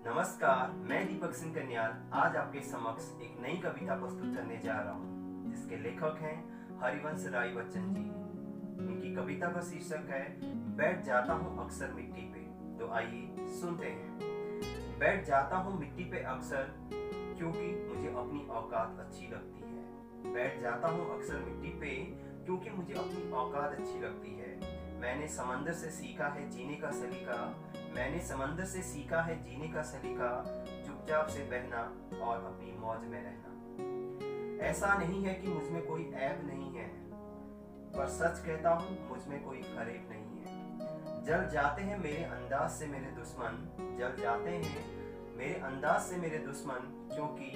नमस्कार, मैं दीपक सिंह कन्याल आज आपके समक्ष एक नई कविता प्रस्तुत करने जा रहा हूँ, जिसके लेखक हैं हरिवंश राय बच्चन जी। इनकी कविता का शीर्षक है बैठ जाता हूँ अक्सर मिट्टी पे। तो आइए सुनते हैं। बैठ जाता हूँ मिट्टी पे अक्सर, क्योंकि मुझे अपनी औकात अच्छी लगती है। बैठ जाता हूँ अक्सर मिट्टी पे, क्योंकि मुझे अपनी औकात अच्छी लगती है। मैंने समंदर से सीखा है जीने का सलीका, मैंने समंदर से सीखा है जीने का सलीका, चुपचाप से बहना और अपनी मौज में रहना। ऐसा नहीं है कि मुझमें कोई ऐब नहीं है, पर सच कहता हूँ मुझमें कोई फरेब नहीं है। जल जाते हैं मेरे अंदाज से मेरे दुश्मन, जल जाते हैं मेरे अंदाज से मेरे दुश्मन, क्योंकि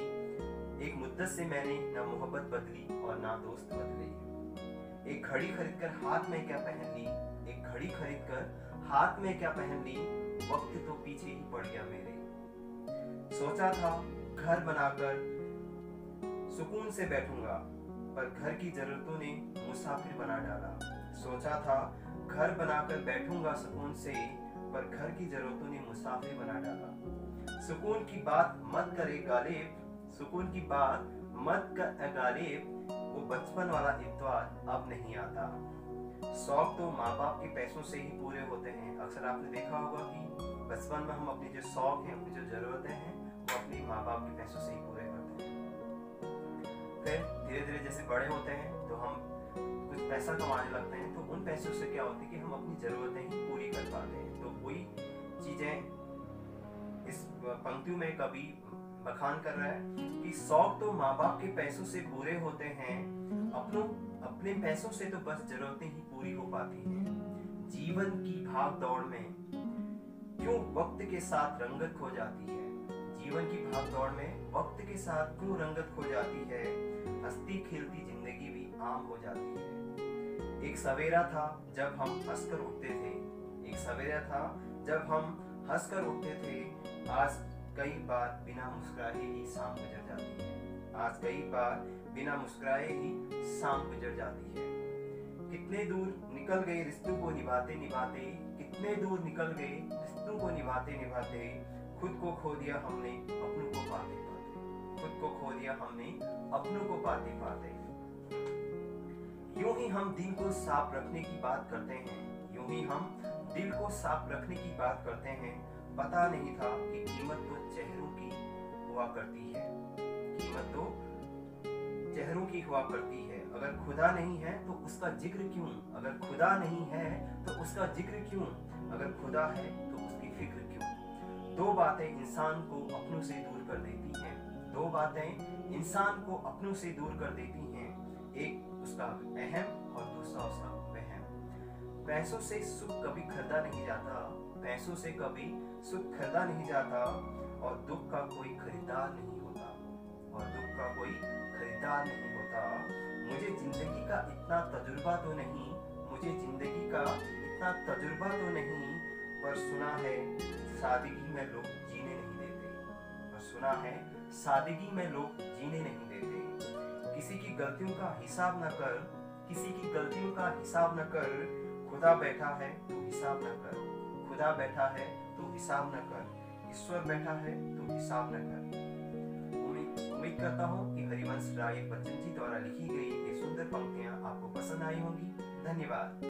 एक मुद्दत से मैंने ना मोहब्बत बदली और ना दोस्त बदले। एक घड़ी खरीदकर हाथ में क्या पहन ली, एक घड़ी खरीदकर हाथ में क्या पहन ली, वक्त तो पीछे ही पड़ गया मेरे। सोचा था घर बनाकर सुकून से बैठूंगा, पर घर की जरूरतों ने मुसाफिर बना डाला। सोचा था घर बनाकर बैठूंगा सुकून से, पर घर की जरूरतों ने मुसाफिर बना डाला। सुकून की बात मत करे गालिब, सुकून की बात मत कर गालिब, वो बचपन वाला इत्वार अब नहीं आता। शौक तो माँ बाप के पैसों से ही पूरे होते हैं। अक्सर आपने देखा होगा कि बचपन में हम अपने जो शौक हैं, अपनी जो जरूरतें हैं, वो अपने माँ बाप के पैसों से ही पूरे करते हैं। फिर धीरे धीरे जैसे बड़े होते हैं तो हम कुछ पैसा कमाने लगते हैं, तो उन पैसों से क्या होता है कि हम अपनी जरूरतें ही पूरी कर पाते हैं। तो वही चीजें इस पंक्तियों में कवि बखान कर रहा है कि शौक तो माँ बाप के पैसों से पूरे होते हैं, अपने पैसों से तो बस जरूरतें ही पूरी हो पाती हैं। जीवन की भाग दौड़ में क्यों वक्त के साथ रंगत खो जाती है, जीवन की भाग दौड़ में वक्त के साथ क्यों रंगत खो जाती है, हंसती खेलती जिंदगी भी आम हो जाती है। एक सवेरा था जब हम हंसकर उठते थे, एक सवेरा था जब हम हंसकर उठते थे, आज कई बार बिना मुस्कुराए ही शाम गुजर जाती है, आज कई बार बिना मुस्कुराए ही शाम गुजर जाती है। कितने दूर निकल गए रिश्तों को निभाते निभाते, कितने दूर निकल गए रिश्तों को निभाते निभाते, खुद को खो दिया हमने अपनों को पाते पाते, खुद को खो दिया हमने अपनों को पाते पाते। यूं ही हम दिल को साफ रखने की बात करते हैं, यूं ही हम दिल को साफ रखने की बात करते हैं। पता नहीं था कि कीमत तो चेहरों की हुआ करती है, कीमत तो चेहरों की हुआ करती है। अगर खुदा नहीं है तो उसका जिक्र क्यों, अगर खुदा नहीं है तो उसका जिक्र क्यों, अगर खुदा है तो उसकी फिक्र क्यों। दो बातें इंसान को अपनों से दूर कर देती हैं, दो बातें इंसान को अपनों से दूर कर देती हैं, एक उसका अहम और दूसरा उसका वहम। पैसों से सुख कभी खरीदा नहीं जाता, पैसों से कभी सुख खरीदा नहीं जाता, और दुख का कोई खरीदार नहीं होता, और दुख का कोई खरीदार नहीं होता। मुझे जिंदगी का इतना तजुर्बा तो नहीं, मुझे जिंदगी का इतना तजुर्बा तो नहीं, पर सुना है सादगी में लोग जीने नहीं देते, पर सुना है सादगी में लोग जीने नहीं देते। किसी की गलतियों का हिसाब न कर, किसी की गलतियों का हिसाब न कर, खुदा बैठा है तो हिसाब न कर, खुदा बैठा है तो हिसाब न कर, ईश्वर बैठा है तो हिसाब न कर। उम्मीद करता हूँ कि हरिवंश राय बच्चन जी द्वारा लिखी गई ये सुंदर पंक्तियां आपको पसंद आई होंगी। धन्यवाद।